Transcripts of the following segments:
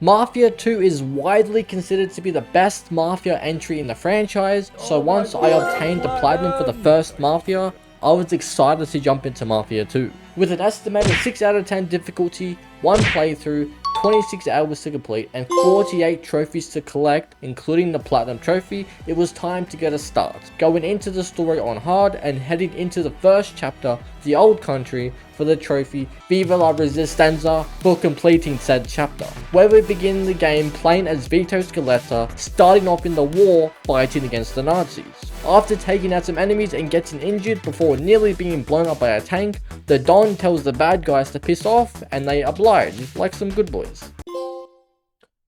Mafia 2 is widely considered to be the best Mafia entry in the franchise, so once I obtained the platinum for the first Mafia, I was excited to jump into Mafia 2. With an estimated 6 out of 10 difficulty, 1 playthrough, 26 hours to complete, and 48 trophies to collect, including the platinum trophy, it was time to get a start. Going into the story on hard and heading into the first chapter, the old country, for the trophy Viva la Resistenza for completing said chapter, where we begin the game playing as Vito Scaletta, starting off in the war fighting against the Nazis. After taking out some enemies and getting injured before nearly being blown up by a tank, the Don tells the bad guys to piss off and they oblige like some good boys.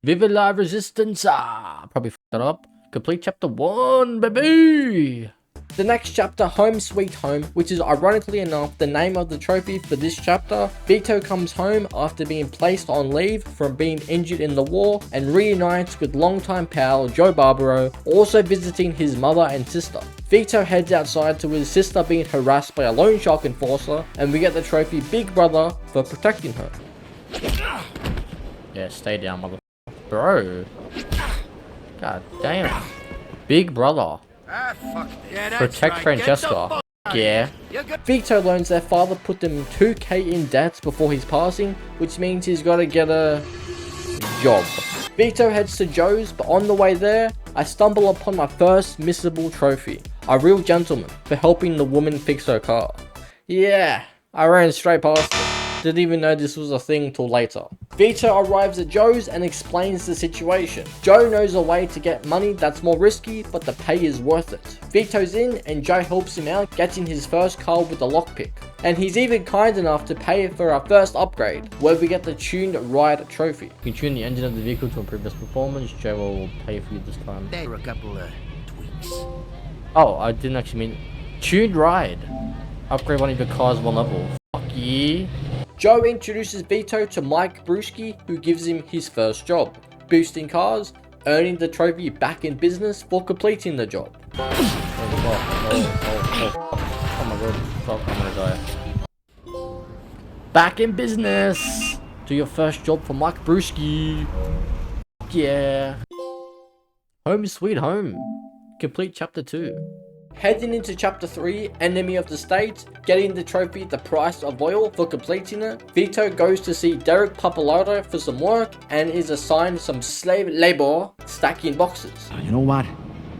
Viva la Resistenza! Probably fucked that up. Complete chapter 1, baby! The next chapter, Home Sweet Home, which is ironically enough the name of the trophy for this chapter. Vito comes home after being placed on leave from being injured in the war and reunites with longtime pal Joe Barbaro, also visiting his mother and sister. Vito heads outside to his sister being harassed by a loan shark enforcer, and we get the trophy Big Brother for protecting her. Yeah, stay down, mother. Bro. God damn. Big Brother. Yeah, Protect right. Francesca. Yeah. Vito learns their father put them 2k in debts before his passing, which means he's gotta get a job. Vito heads to Joe's, but on the way there, I stumble upon my first missable trophy. A real gentleman for helping the woman fix her car. Yeah, I ran straight past it. Didn't even know this was a thing till later. Vito arrives at Joe's and explains the situation. Joe knows a way to get money that's more risky, but the pay is worth it. Vito's in and Joe helps him out getting his first car with a lockpick. And he's even kind enough to pay for our first upgrade, where we get the tuned ride trophy. You can tune the engine of the vehicle to improve its performance. Joe will pay for you this time. There were a couple of tweaks. Oh, I didn't actually mean tuned ride. Upgrade one of your cars one level. Fuck yeah. Joe introduces Vito to Mike Brewski, who gives him his first job, boosting cars, earning the trophy Back in Business for completing the job. Oh my god, fuck, I'm gonna die. Back in Business! Do your first job for Mike Brewski. Yeah. Home Sweet Home. Complete chapter 2. Heading into chapter 3, Enemy of the State, getting the trophy The Price of Oil for completing it. Vito goes to see Derek Pappalardo for some work and is assigned some slave labor stacking boxes. You know what?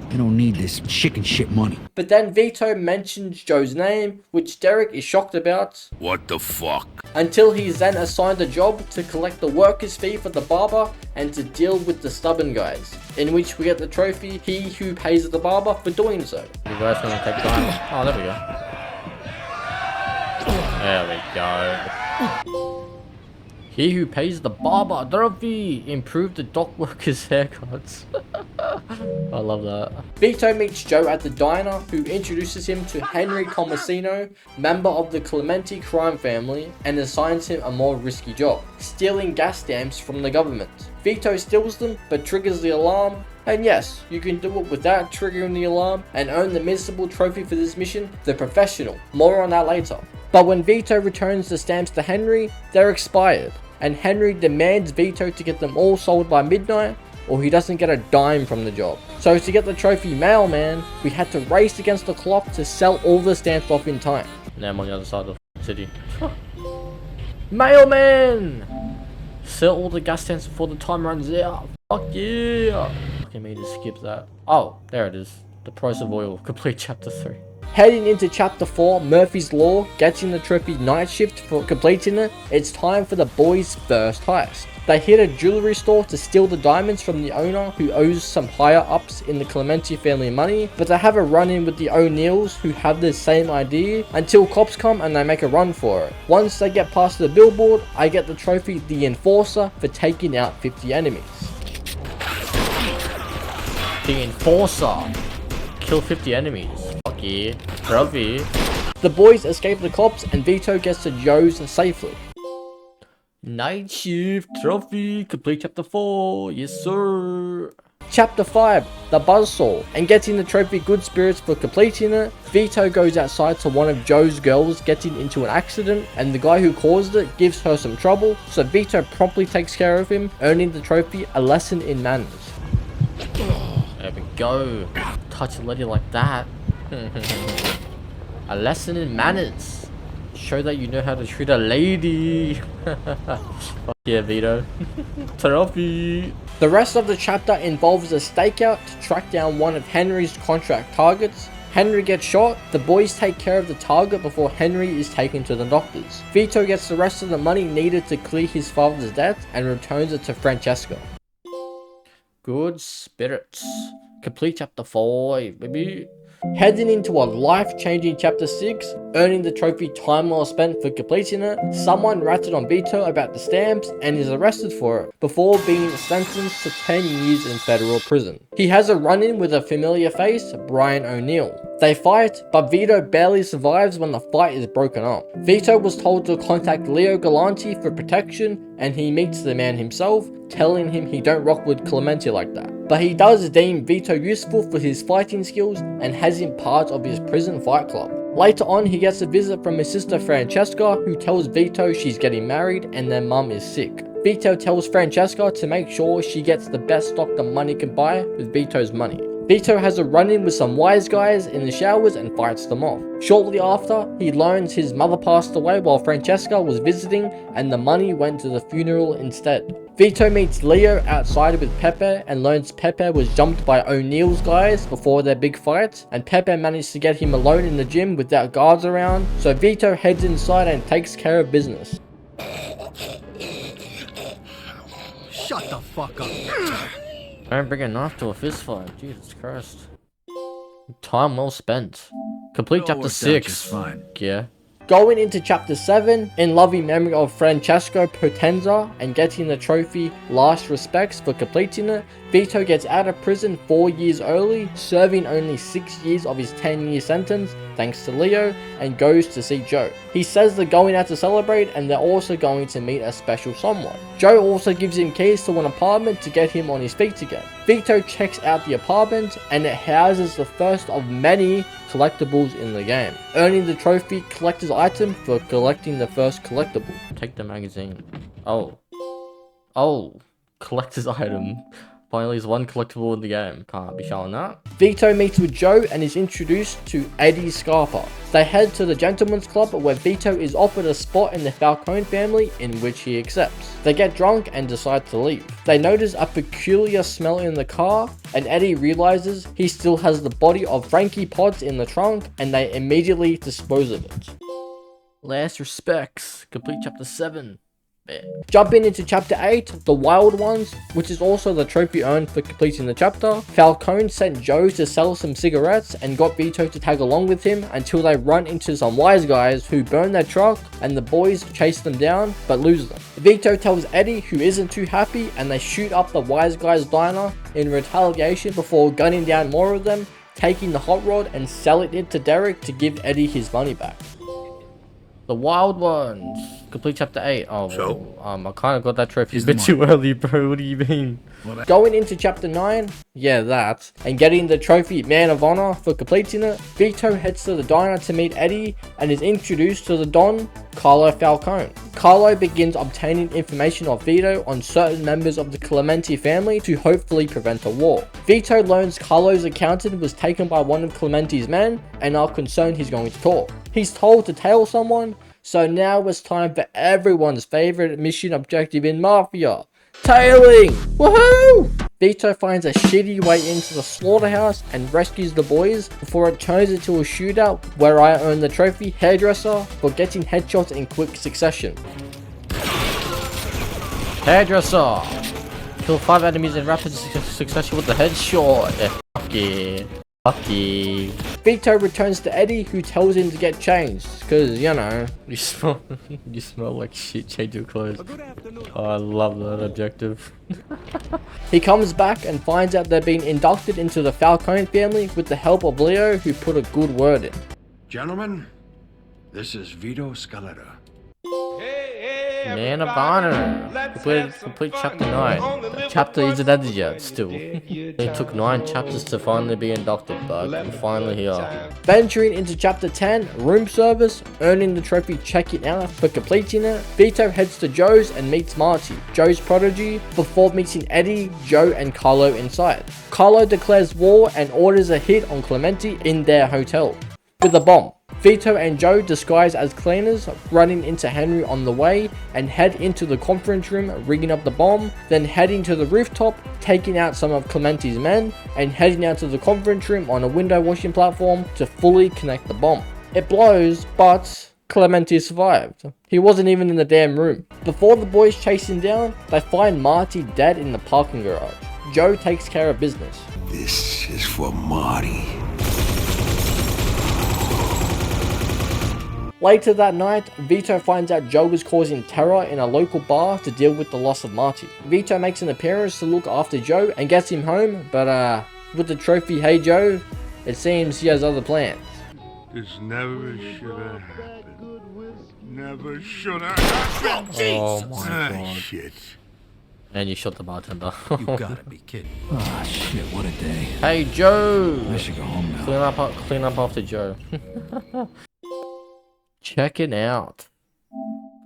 I don't need this chicken shit money. But then Vito mentions Joe's name, which Derek is shocked about. What the fuck? Until he's then assigned a job to collect the worker's fee for the barber and to deal with the stubborn guys, in which we get the trophy He Who Pays the Barber for doing so. You guys want to take time? Oh, there we go. There we go. He Who Pays the Barber trophy. Improve the dock workers' haircuts. I love that. Vito meets Joe at the diner, who introduces him to Henry Tomasino, member of the Clementi crime family, and assigns him a more risky job, stealing gas stamps from the government. Vito steals them, but triggers the alarm, and yes, you can do it without triggering the alarm and earn the missable trophy for this mission, The Professional. More on that later. But when Vito returns the stamps to Henry, they're expired, and Henry demands Vito to get them all sold by midnight, or he doesn't get a dime from the job. So to get the trophy Mailman, we had to race against the clock to sell all the stamps off in time. Now I'm on the other side of the city. Mailman! Sell all the gas stamps before the time runs out. Fuck yeah! Okay, me to skip that. Oh, there it is. The Price of Oil. Complete chapter 3. Heading into chapter 4, Murphy's Law, getting the trophy Night Shift for completing it. It's time for the boys' first heist. They hit a jewelry store to steal the diamonds from the owner, who owes some higher ups in the Clementi family money, but they have a run-in with the O'Neills, who have the same idea, until cops come and they make a run for it. Once they get past the billboard, I get the trophy The Enforcer for taking out 50 enemies. The Enforcer. Kill 50 enemies. Fuck yeah. Trophy. The boys escape the cops and Vito gets to Joe's safely. Night Shift trophy. Complete chapter 4. Yes sir. Chapter 5, the buzzsaw, and getting the trophy good spirits for completing it, Vito goes outside to one of Joe's girls getting into an accident, and the guy who caused it gives her some trouble, so Vito promptly takes care of him, earning the trophy a lesson in manners. There we go. Touch a lady like that. A lesson in manners. Show that you know how to treat a lady. Fuck yeah, Vito. Trophy. The rest of the chapter involves a stakeout to track down one of Henry's contract targets. Henry gets shot, the boys take care of the target before Henry is taken to the doctors. Vito gets the rest of the money needed to clear his father's debt and returns it to Francesca. Good spirits. Complete chapter 5, baby. Heading into a life-changing chapter 6, earning the trophy time well spent for completing it, someone ratted on Vito about the stamps and is arrested for it, before being sentenced to 10 years in federal prison. He has a run-in with a familiar face, Brian O'Neill. They fight, but Vito barely survives when the fight is broken up. Vito was told to contact Leo Galante for protection, and he meets the man himself, telling him he don't rock with Clemente like that. But he does deem Vito useful for his fighting skills and has him part of his prison fight club. Later on, he gets a visit from his sister Francesca, who tells Vito she's getting married and their mum is sick. Vito tells Francesca to make sure she gets the best stock the money can buy with Vito's money. Vito has a run-in with some wise guys in the showers and fights them off. Shortly after, he learns his mother passed away while Francesca was visiting and the money went to the funeral instead. Vito meets Leo outside with Pepe and learns Pepe was jumped by O'Neill's guys before their big fight, and Pepe managed to get him alone in the gym without guards around, so Vito heads inside and takes care of business. Shut the fuck up. Don't bring a knife to a fist fight. Jesus Christ. Time well spent. Complete chapter 6. Yeah. Going into chapter 7, in loving memory of Francesco Potenza and getting the trophy Last Respects for completing it, Vito gets out of prison 4 years early, serving only 6 years of his 10-year sentence thanks to Leo, and goes to see Joe. He says they're going out to celebrate and they're also going to meet a special someone. Joe also gives him keys to an apartment to get him on his feet again. Vito checks out the apartment and it houses the first of many collectibles in the game, earning the trophy collector's item for collecting the first collectible. Take the magazine. Oh, collector's item. Finally, there's one collectible in the game. Can't be showing that. Vito meets with Joe and is introduced to Eddie Scarpa. They head to the Gentleman's Club where Vito is offered a spot in the Falcone family, in which he accepts. They get drunk and decide to leave. They notice a peculiar smell in the car, and Eddie realizes he still has the body of Frankie Potts in the trunk, and they immediately dispose of it. Last Respects. Complete chapter 7. Jumping into chapter 8, the Wild Ones, which is also the trophy earned for completing the chapter. Falcone sent Joe to sell some cigarettes and got Vito to tag along with him until they run into some wise guys who burn their truck, and the boys chase them down but lose them. Vito tells Eddie, who isn't too happy, and they shoot up the wise guys diner in retaliation before gunning down more of them, taking the hot rod and selling it to Derek to give Eddie his money back. The Wild Ones. Complete chapter 8. Oh, So? I kind of got that trophy a bit too early, bro. What do you mean? Going into chapter 9, yeah, that, and getting the trophy Man of Honor for completing it, Vito heads to the diner to meet Eddie and is introduced to the Don, Carlo Falcone. Carlo begins obtaining information of Vito on certain members of the Clemente family to hopefully prevent a war. Vito learns Carlo's accountant was taken by one of Clemente's men and are concerned he's going to talk. He's told to tail someone, so now it's time for everyone's favorite mission objective in Mafia. Tailing! Woohoo! Vito finds a shitty way into the slaughterhouse and rescues the boys before it turns into a shootout where I earn the trophy Hairdresser for getting headshots in quick succession. Hairdresser! Kill 5 enemies in rapid succession with the headshot. Yeah, fuck yeah. Fuck yeah. Vito returns to Eddie, who tells him to get changed, cause you know, you smell like shit, change your clothes. Oh, I love that objective. He comes back and finds out they're being inducted into the Falcone family with the help of Leo, who put a good word in. Gentlemen, this is Vito Scaletta. Hey, hey, Man of Honor. Complete chapter 9. The chapter isn't ended yet, still. It took 9 chapters to finally be inducted, but I'm finally here. Venturing into chapter 10, room service, earning the trophy checking out for completing it, Vito heads to Joe's and meets Marty, Joe's prodigy, before meeting Eddie, Joe, and Carlo inside. Carlo declares war and orders a hit on Clemente in their hotel with a bomb. Vito and Joe, disguised as cleaners, running into Henry on the way and head into the conference room, rigging up the bomb, then heading to the rooftop, taking out some of Clemente's men, and heading out to the conference room on a window washing platform to fully connect the bomb. It blows, but Clemente survived. He wasn't even in the damn room. Before the boys chase him down, they find Marty dead in the parking garage. Joe takes care of business. This is for Marty. Later that night, Vito finds out Joe is causing terror in a local bar to deal with the loss of Marty. Vito makes an appearance to look after Joe and gets him home, but with the trophy Hey Joe, it seems he has other plans. This never should have happened. Never should have happened. Oh my god. Shit. And you shot the bartender. You gotta be kidding. Ah, shit, what a day. Hey Joe! I should go home now. Clean up after Joe. Check it out.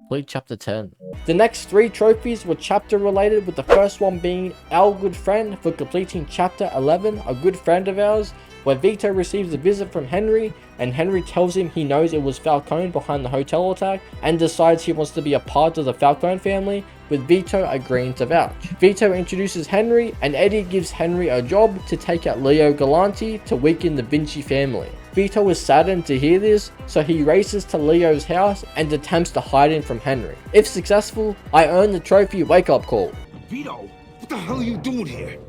Complete chapter 10. The next 3 trophies were chapter related, with the first one being Our Good Friend for completing chapter 11, a good friend of ours, where Vito receives a visit from Henry, and Henry tells him he knows it was Falcone behind the hotel attack and decides he wants to be a part of the Falcone family, with Vito agreeing to vouch. Vito introduces Henry, and Eddie gives Henry a job to take out Leo Galanti to weaken the Vinci family. Vito is saddened to hear this, so he races to Leo's house and attempts to hide him from Henry. If successful, I earn the trophy wake up call. Vito, what the hell are you doing here?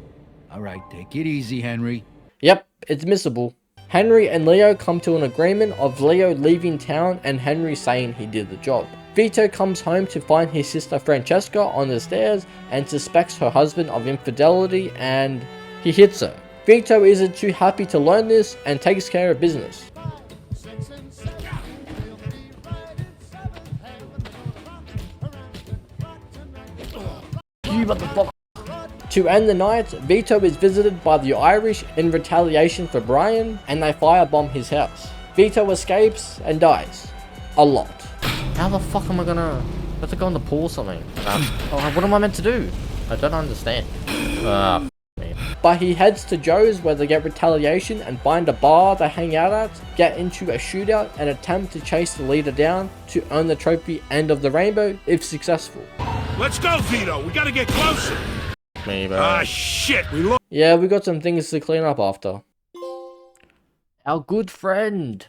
Alright, take it easy, Henry. Yep, it's missable. Henry and Leo come to an agreement of Leo leaving town and Henry saying he did the job. Vito comes home to find his sister Francesca on the stairs and suspects her husband of infidelity, and he hits her. Vito isn't too happy to learn this and takes care of business. You motherfucker. To end the night, Vito is visited by the Irish in retaliation for Brian, and they firebomb his house. Vito escapes and dies. A lot. How the fuck am I gonna... I have to go in the pool or something? What am I meant to do? I don't understand. But he heads to Joe's, where they get retaliation and find a bar they hang out at, get into a shootout and attempt to chase the leader down to earn the trophy End of the Rainbow if successful. Let's go, Vito. We gotta get closer. Maybe. Ah, shit. We lost. Yeah, we got some things to clean up after. Our good friend.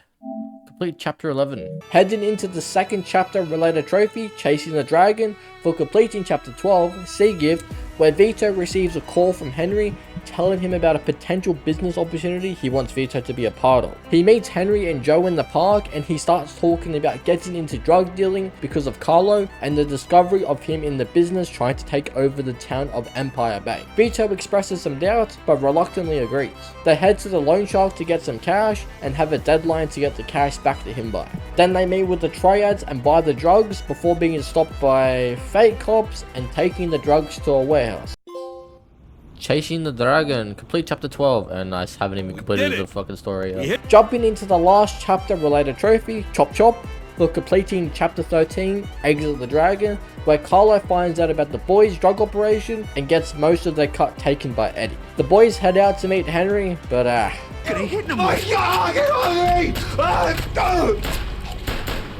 Complete chapter 11. Heading into the second chapter related trophy, Chasing the Dragon, for completing chapter 12, Sea Gift, where Vito receives a call from Henry telling him about a potential business opportunity he wants Vito to be a part of. He meets Henry and Joe in the park, and he starts talking about getting into drug dealing because of Carlo and the discovery of him in the business trying to take over the town of Empire Bay. Vito expresses some doubts but reluctantly agrees. They head to the loan shark to get some cash and have a deadline to get the cash back to him by. Then they meet with the triads and buy the drugs before being stopped by fake cops and taking the drugs to a warehouse. Chasing the Dragon, complete chapter 12, and I haven't even completed the fucking story yet. Jumping into the last chapter related trophy, Chop Chop, for completing chapter 13, Exit the Dragon, where Carlo finds out about the boys' drug operation and gets most of their cut taken by Eddie. The boys head out to meet Henry, but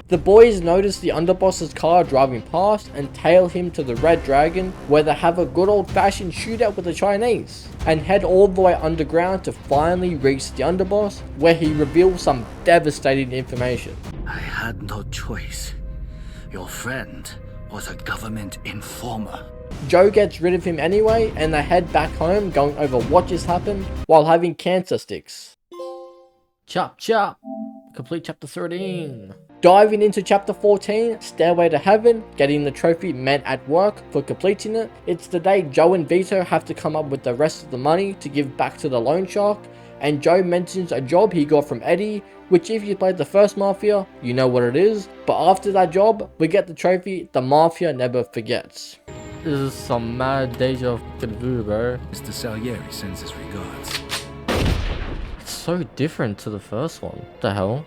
the boys notice the underboss's car driving past and tail him to the Red Dragon, where they have a good old-fashioned shootout with the Chinese, and head all the way underground to finally reach the underboss, where he reveals some devastating information. I had no choice. Your friend was a government informer. Joe gets rid of him anyway, and they head back home going over what just happened while having cancer sticks. Chop chop! Complete chapter 13. Diving into chapter 14, Stairway to Heaven, getting the trophy Men at Work for completing it. It's the day Joe and Vito have to come up with the rest of the money to give back to the loan shark, and Joe mentions a job he got from Eddie, which if you played the first Mafia, you know what it is, but after that job, we get the trophy, the Mafia never forgets. This is some mad deja vu, bro. Mr. Salieri sends his regards. It's so different to the first one. What the hell?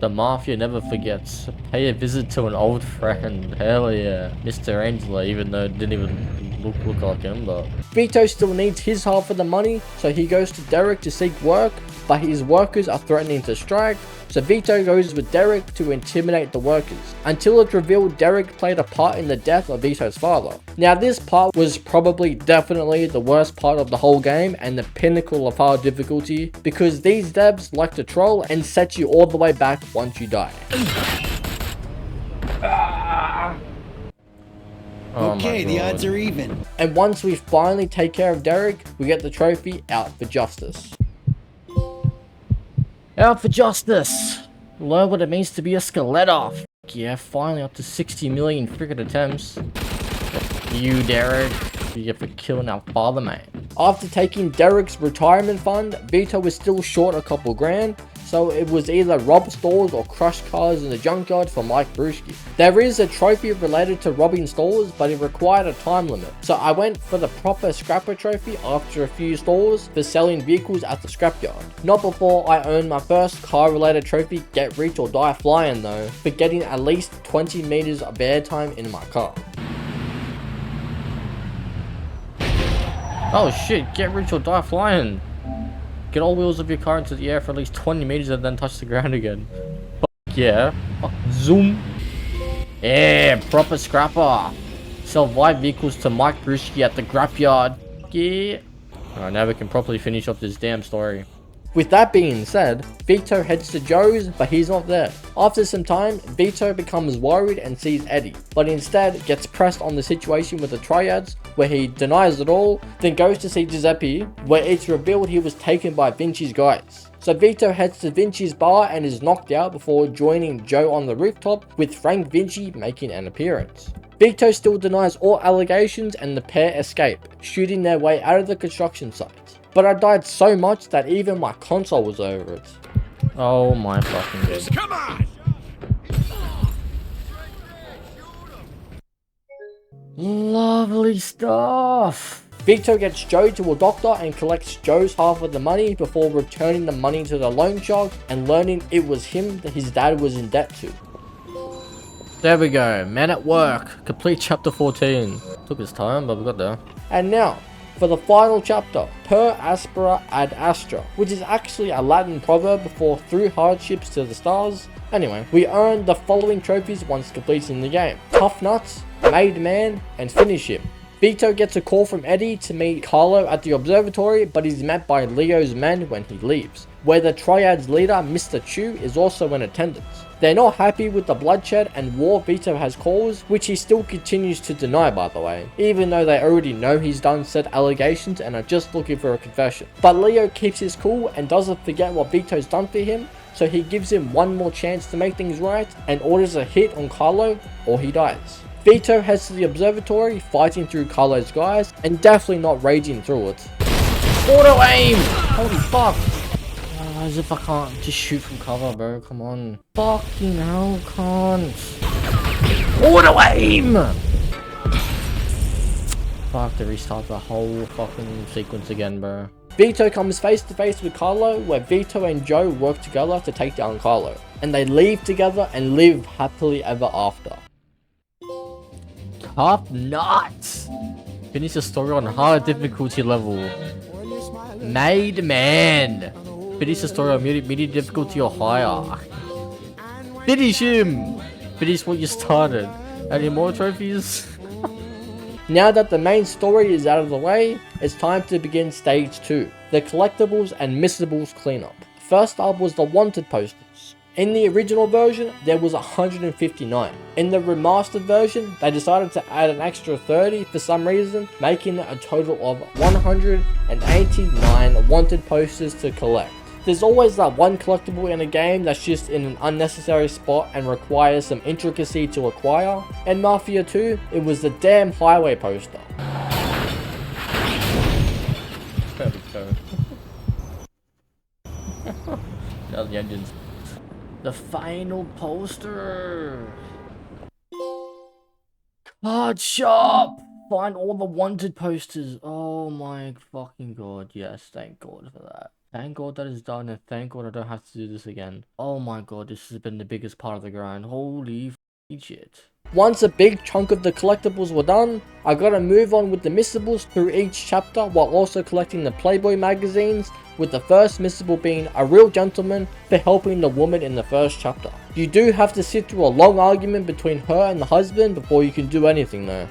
The Mafia never forgets. Pay a visit to an old friend. Hell yeah. Mr. Angela, even though it didn't even look like him, but... Vito still needs his half of the money, so he goes to Derek to seek work, but his workers are threatening to strike, so Vito goes with Derek to intimidate the workers, until it's revealed Derek played a part in the death of Vito's father. Now this part was probably definitely the worst part of the whole game and the pinnacle of hard difficulty, because these devs like to troll and set you all the way back once you die. Oh okay, the odds are even. And once we finally take care of Derek, we get the trophy Out for Justice. Out for Justice! Learn what it means to be a skeletor. Yeah, finally up to 60 million freaking attempts. You, Derek. You get for killing our father, mate. After taking Derek's retirement fund, Vito was still short a couple grand, so it was either rob stores or crush cars in the junkyard for Mike Brewski. There is a trophy related to robbing stores, but it required a time limit, so I went for the proper scrapper trophy after a few stores for selling vehicles at the scrapyard. Not before I earned my first car related trophy, Get Rich or Die Flying though, for getting at least 20 meters of airtime in my car. Oh shit, Get Rich or Die Flying. Get all wheels of your car into the air for at least 20 meters and then touch the ground again. Fuck yeah. Fuck, zoom. Yeah, proper scrapper. Sell white vehicles to Mike Brewski at the scrapyard. Yeah. Alright, now we can properly finish up this damn story. With that being said, Vito heads to Joe's, but he's not there. After some time, Vito becomes worried and sees Eddie, but instead gets pressed on the situation with the triads, where he denies it all, then goes to see Giuseppe, where it's revealed he was taken by Vinci's guys. So Vito heads to Vinci's bar and is knocked out before joining Joe on the rooftop, with Frank Vinci making an appearance. Vito still denies all allegations and the pair escape, shooting their way out of the construction site. But I died so much that even my console was over it. Oh my fucking god. Come on! Lovely stuff! Vito gets Joe to a doctor and collects Joe's half of the money before returning the money to the loan shark and learning it was him that his dad was in debt to. There we go, Man at Work, complete chapter 14. Took its time, but we got there. And now, for the final chapter, Per Aspera ad Astra, which is actually a Latin proverb for through hardships to the stars. Anyway, we earned the following trophies once completing the game: Tough Nuts, Made Man, and Finish Him. Vito gets a call from Eddie to meet Carlo at the observatory, but he's met by Leo's men when he leaves, where the Triad's leader, Mr. Chu, is also in attendance. They're not happy with the bloodshed and war Vito has caused, which he still continues to deny, by the way, even though they already know he's done said allegations and are just looking for a confession. But Leo keeps his cool and doesn't forget what Vito's done for him, so he gives him one more chance to make things right and orders a hit on Carlo or he dies. Vito heads to the observatory, fighting through Carlo's guys and definitely not raging through it. Auto aim! Holy fuck! As if I can't just shoot from cover, bro. Come on. Fucking hell, can't. Auto aim! I have to restart the whole fucking sequence again, bro. Vito comes face to face with Carlo, where Vito and Joe work together to take down Carlo. And they leave together and live happily ever after. Tough Nuts! Finish the story on hard difficulty level. Made Man! Finish the story on medium difficulty or higher. Finish him! Finish what you started. Any more trophies? Now that the main story is out of the way, it's time to begin stage 2, the collectibles and missables cleanup. First up was the wanted posters. In the original version, there was 159. In the remastered version, they decided to add an extra 30 for some reason, making it a total of 189 wanted posters to collect. There's always that one collectible in a game that's just in an unnecessary spot and requires some intricacy to acquire. In Mafia 2, it was the damn highway poster. the engines. The final poster. Card shop. Find all the wanted posters. Oh my fucking god. Yes, thank god for that. Thank god that is done, and thank god I don't have to do this again. Oh my god, this has been the biggest part of the grind. Holy shit. Once a big chunk of the collectibles were done, I gotta move on with the Missables through each chapter while also collecting the Playboy magazines, with the first Missable being a real gentleman for helping the woman in the first chapter. You do have to sit through a long argument between her and the husband before you can do anything though.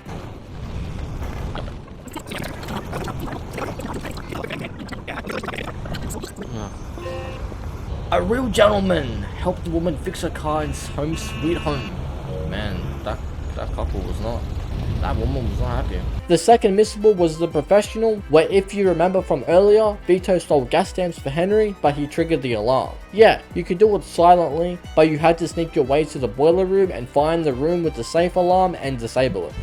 A real gentleman helped the woman fix her car in home sweet home. Man, that couple was not. That woman was not happy. The second Missable was the professional, where if you remember from earlier, Vito stole gas stamps for Henry, but he triggered the alarm. Yeah, you could do it silently, but you had to sneak your way to the boiler room and find the room with the safe alarm and disable it.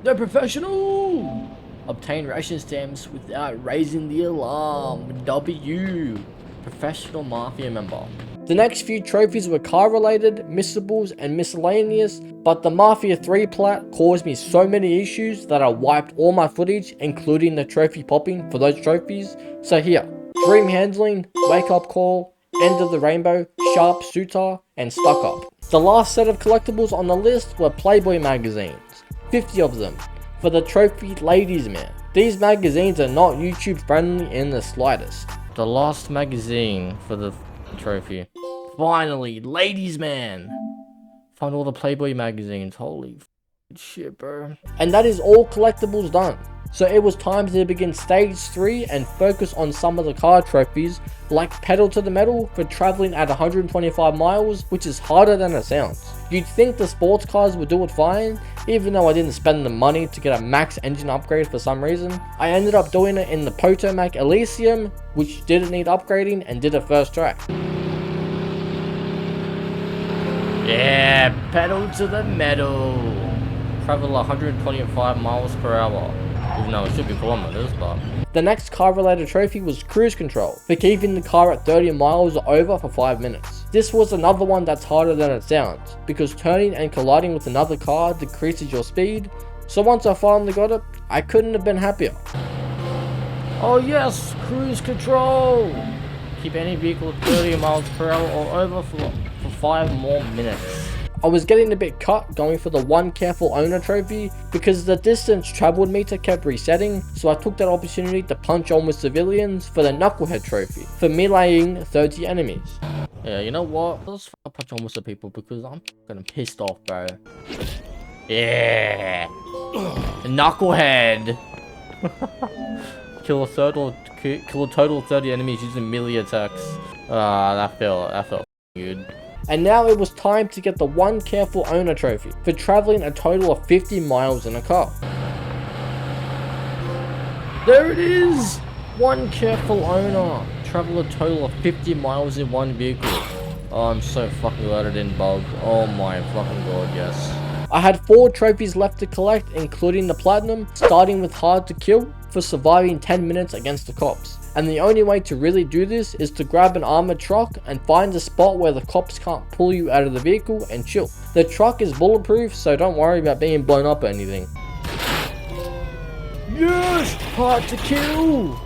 The professional! Obtain ration stamps without raising the alarm. W. Professional Mafia member. The next few trophies were car related, missables, and miscellaneous, but the Mafia 3 plat caused me so many issues that I wiped all my footage, including the trophy popping for those trophies. So here, dream handling, wake up call, end of the rainbow, sharp shooter, and stuck up. The last set of collectibles on the list were Playboy magazines, 50 of them, for the trophy ladies man. These magazines are not YouTube friendly in the slightest. The last magazine for the trophy. Finally, ladies man. Found all the Playboy magazines. Holy shit, bro. And that is all collectibles done. So it was time to begin stage 3 and focus on some of the car trophies, like Pedal to the Metal for traveling at 125 miles, which is harder than it sounds. You'd think the sports cars would do it fine, even though I didn't spend the money to get a max engine upgrade for some reason. I ended up doing it in the Potomac Elysium, which didn't need upgrading, and did it first try. Yeah, pedal to the metal. Travel 125 miles per hour. Even though it should be kilometers, but... The next car related trophy was cruise control, for keeping the car at 30 miles or over for 5 minutes. This was another one that's harder than it sounds, because turning and colliding with another car decreases your speed, so once I finally got it, I couldn't have been happier. Oh yes, cruise control! Keep any vehicle at 30 miles per hour or over for 5 more minutes. I was getting a bit cut going for the one careful owner trophy because the distance traveled meter kept resetting, so I took that opportunity to punch on with civilians for the knucklehead trophy for meleeing 30 enemies. Yeah, you know what? Let's punch on with the people because I'm fucking pissed off, bro. Yeah, knucklehead. Kill a total 30 enemies using melee attacks. That felt good. And now it was time to get the one careful owner trophy for traveling a total of 50 miles in a car. There it is! One careful owner. Travel a total of 50 miles in one vehicle. Oh, I'm so fucking glad I didn't bug. Oh my fucking god, yes. I had 4 trophies left to collect, including the platinum, starting with hard to kill for surviving 10 minutes against the cops. And the only way to really do this is to grab an armored truck and find a spot where the cops can't pull you out of the vehicle and chill. The truck is bulletproof, so don't worry about being blown up or anything. Yes! Hard to kill!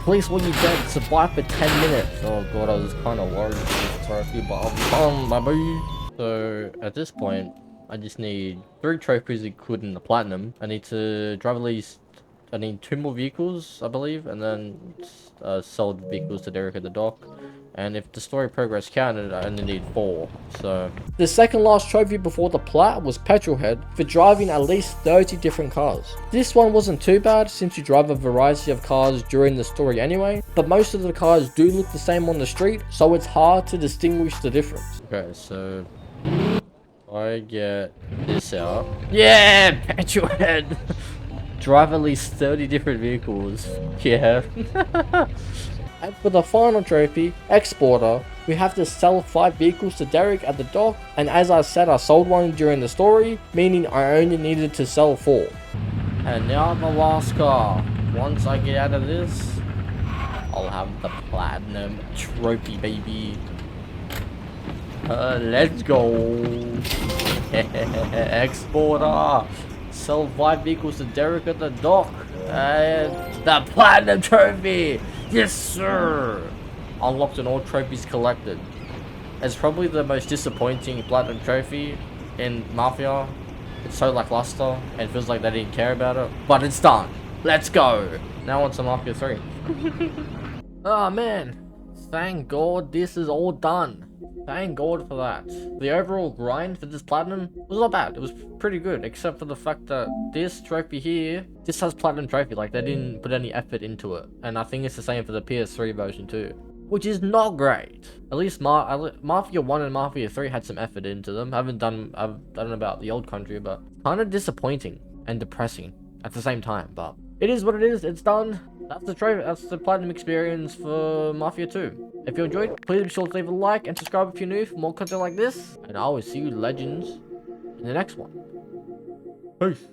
Police when you dead, survive for 10 minutes. Oh god, I was kind of worried for this trophy, but I'm baby. So at this point, I just need 3 trophies including the platinum. I need to drive at least... I need 2 more vehicles, I believe, and then sell the vehicles to Derek at the dock. And if the story progress counted, I only need 4, so... The second last trophy before the plat was Petrolhead for driving at least 30 different cars. This one wasn't too bad since you drive a variety of cars during the story anyway, but most of the cars do look the same on the street, so it's hard to distinguish the difference. Okay, so... I get this out. Yeah! Petrolhead! Drive at least 30 different vehicles. Yeah. And for the final trophy, Exporter, we have to sell 5 vehicles to Derek at the dock, and as I said, I sold one during the story, meaning I only needed to sell 4. And now the last car. Once I get out of this, I'll have the platinum trophy, baby. Let's go. Exporter. Sell 5 vehicles to Derek at the dock. And the platinum trophy. Yes, sir. Unlocked and all trophies collected. It's probably the most disappointing platinum trophy in Mafia. It's so lackluster and it feels like they didn't care about it. But it's done. Let's go. Now on to Mafia 3. Oh man. Thank God this is all done. Thank God for that. The overall grind for this platinum was not bad. It was pretty good, except for the fact that this trophy here, this has platinum trophy. Like, they didn't put any effort into it. And I think it's the same for the PS3 version too, which is not great. At least Mafia 1 and Mafia 3 had some effort into them. I've done about the old country, but kind of disappointing and depressing at the same time. But it is what it is. It's done. That's the trophy. That's the platinum experience for Mafia 2. If you enjoyed, please be sure to leave a like and subscribe if you're new for more content like this. And I will see you legends in the next one. Peace.